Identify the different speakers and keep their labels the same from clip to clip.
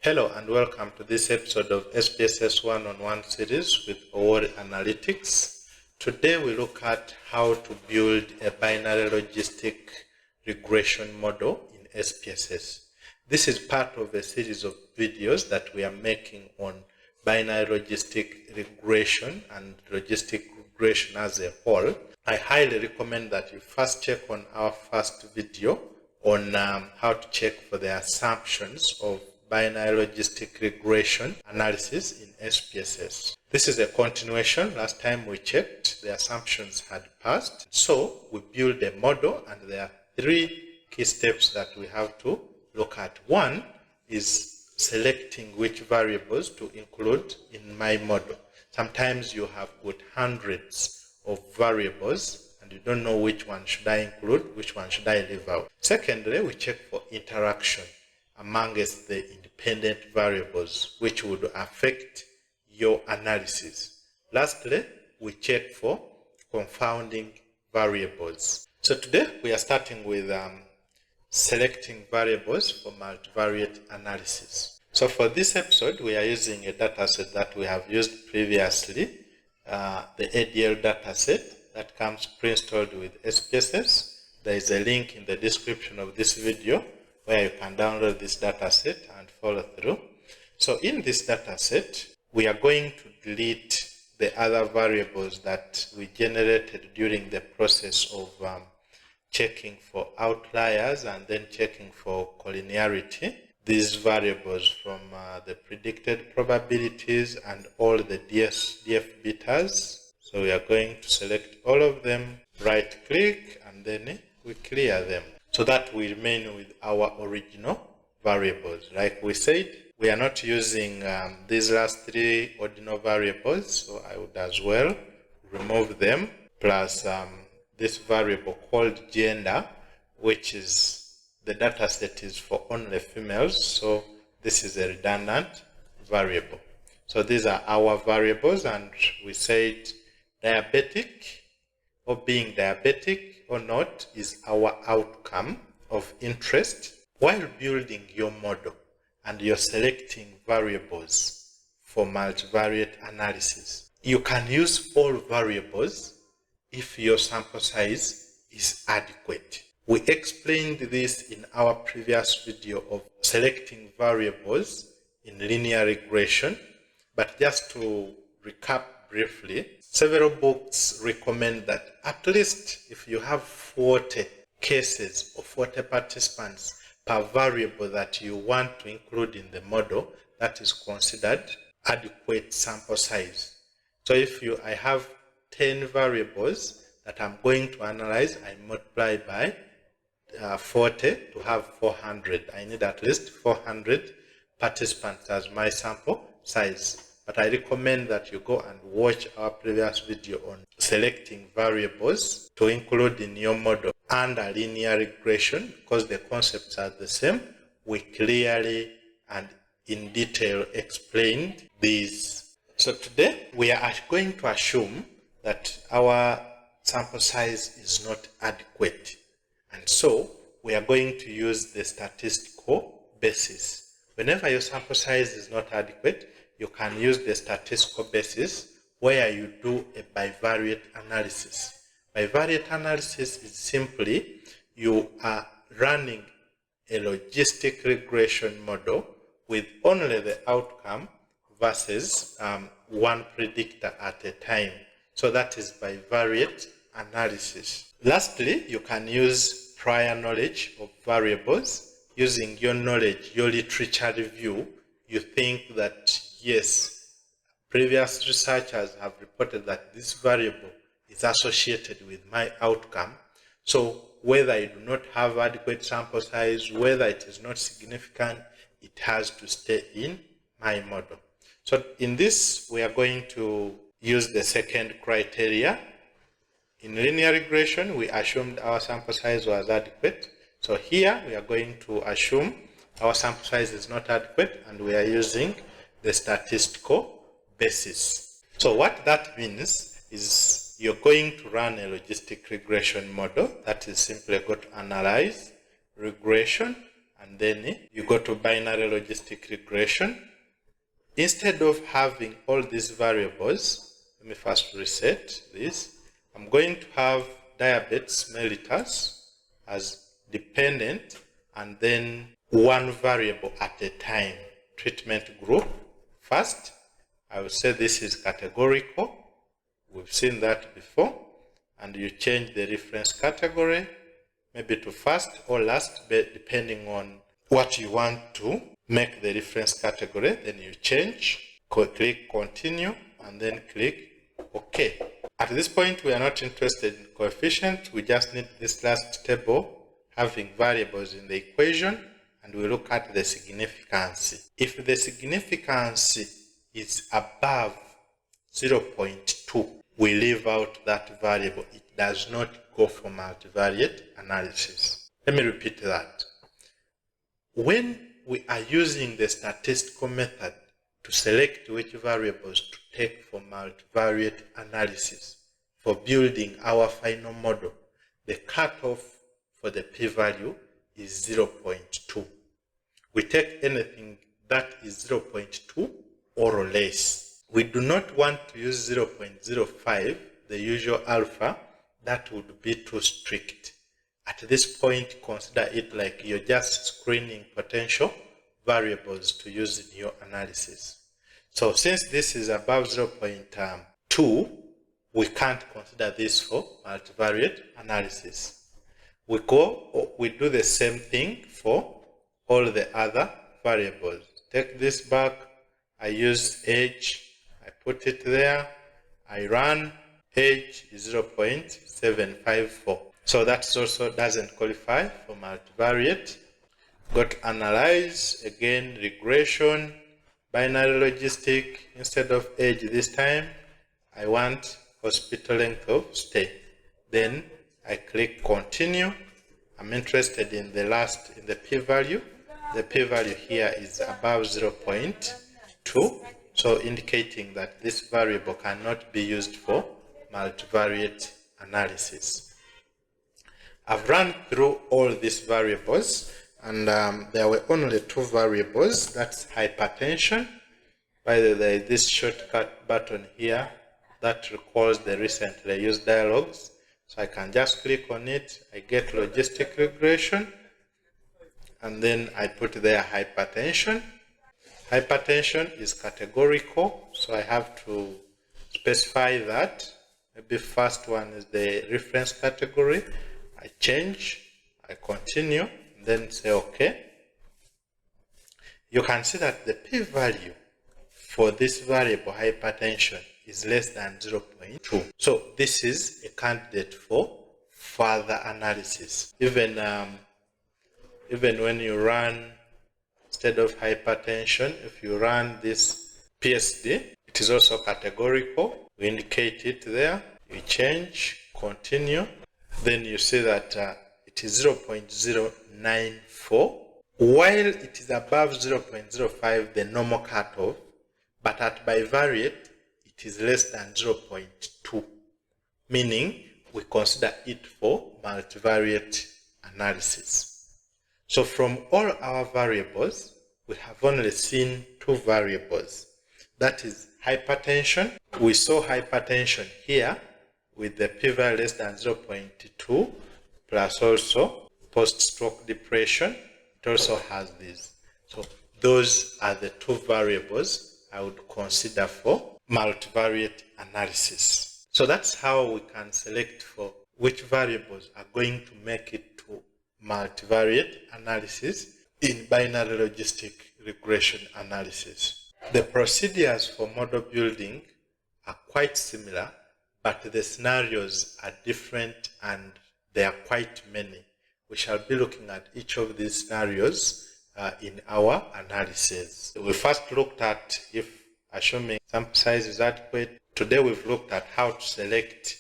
Speaker 1: Hello and welcome to this episode of SPSS one-on-one series with OR Analytics. Today we look at how to build a binary logistic regression model in SPSS. This is part of a series of videos that we are making on binary logistic regression and logistic regression as a whole. I highly recommend that you first check on our first video on how to check for the assumptions of binary logistic regression analysis in SPSS. This is a continuation. Last time we checked, the assumptions had passed. So we build a model and there are three key steps that we have to look at. One is selecting which variables to include in my model. Sometimes you have got hundreds of variables and you don't know which one should I include, which one should I leave out. Secondly, we check for interaction amongst the independent variables which would affect your analysis. Lastly, we check for confounding variables. So today we are starting with selecting variables for multivariate analysis. So for this episode, we are using a dataset that we have used previously, the ADL dataset that comes pre-installed with SPSS. There is a link in the description of this video where you can download this dataset and follow through. So in this dataset, we are going to delete the other variables that we generated during the process of checking for outliers and then checking for collinearity. These variables from the predicted probabilities and all the DF betas. So we are going to select all of them, right click, and then we clear them, so that we remain with our original variables. Like we said, we are not using these last three ordinal variables, so I would as well remove them, plus this variable called gender, which is the data set is for only females, so this is a redundant variable. So these are our variables, and we said diabetic or being diabetic or not is our outcome of interest. While building your model and you're selecting variables for multivariate analysis, you can use all variables if your sample size is adequate. We explained this in our previous video of selecting variables in linear regression, but just to recap briefly, several books recommend that at least if you have 40 cases or 40 participants per variable that you want to include in the model, that is considered adequate sample size. So if I have 10 variables that I'm going to analyze, I multiply by 40 to have 400. I need at least 400 participants as my sample size. But I recommend that you go and watch our previous video on selecting variables to include in your model under linear regression, because the concepts are the same. We clearly and in detail explained these. So today we are going to assume that our sample size is not adequate. And so we are going to use the statistical basis. Whenever your sample size is not adequate, you can use the statistical basis where you do a bivariate analysis. Bivariate analysis is simply you are running a logistic regression model with only the outcome versus one predictor at a time. So that is bivariate analysis. Lastly, you can use prior knowledge of variables. Using your knowledge, your literature review, you think that yes, previous researchers have reported that this variable is associated with my outcome. So whether you do not have adequate sample size, whether it is not significant, it has to stay in my model. So in this, we are going to use the second criteria. In linear regression, we assumed our sample size was adequate. So here, we are going to assume our sample size is not adequate, and we are using the statistical basis. So what that means is you're going to run a logistic regression model that is simply going to analyze regression and then you go to binary logistic regression. Instead of having all these variables, let me first reset this. I'm going to have diabetes mellitus as dependent and then one variable at a time. Treatment group. First, I will say this is categorical. We've seen that before. And you change the reference category, maybe to first or last, depending on what you want to make the reference category. Then you change, click continue, and then click OK. At this point, we are not interested in coefficient. We just need this last table having variables in the equation, and we look at the significance. If the significance is above 0.2, we leave out that variable. It does not go for multivariate analysis. Let me repeat that. When we are using the statistical method to select which variables to take for multivariate analysis, for building our final model, the cutoff for the p-value is 0.2. We take anything that is 0.2 or less. We do not want to use 0.05, the usual alpha. That would be too strict. At this point, consider it like you're just screening potential variables to use in your analysis. So since this is above 0.2, we can't consider this for multivariate analysis. We do the same thing for all the other variables. Take this back, I use age, I put it there, I run, age is 0.754. So that also doesn't qualify for multivariate. Go to analyze, again regression, binary logistic. Instead of age this time, I want hospital length of stay. Then I click continue. I'm interested in the p-value. The p-value here is above 0.2, so indicating that this variable cannot be used for multivariate analysis. I've run through all these variables, and there were only two variables. That's hypertension. By the way, this shortcut button here that recalls the recently used dialogues. So I can just click on it. I get logistic regression, and then I put there hypertension. Hypertension is categorical, so I have to specify that. Maybe first one is the reference category. I change, I continue, then say OK. You can see that the p-value for this variable hypertension is less than 0.2. So this is a candidate for further analysis. Even when you run, instead of hypertension, if you run this PSD, it is also categorical. We indicate it there. You change, continue. Then you see that it is 0.094. While it is above 0.05, the normal cutoff, but at bivariate, it is less than 0.2, meaning we consider it for multivariate analysis. So from all our variables, we have only seen two variables. That is hypertension. We saw hypertension here with the p-value less than 0.2, plus also post-stroke depression. It also has this. So those are the two variables I would consider for multivariate analysis. So that's how we can select for which variables are going to make it to multivariate analysis in binary logistic regression analysis. The procedures for model building are quite similar, but the scenarios are different and there are quite many. We shall be looking at each of these scenarios in our analysis. We first looked at if assuming sample size is adequate. Today we've looked at how to select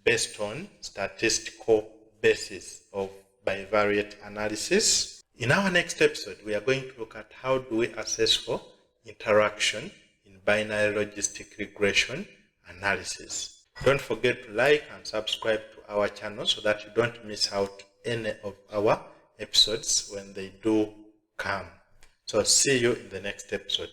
Speaker 1: based on statistical basis of bivariate analysis. In our next episode, we are going to look at how do we assess for interaction in binary logistic regression analysis. Don't forget to like and subscribe to our channel so that you don't miss out any of our episodes when they do come. So see you in the next episode.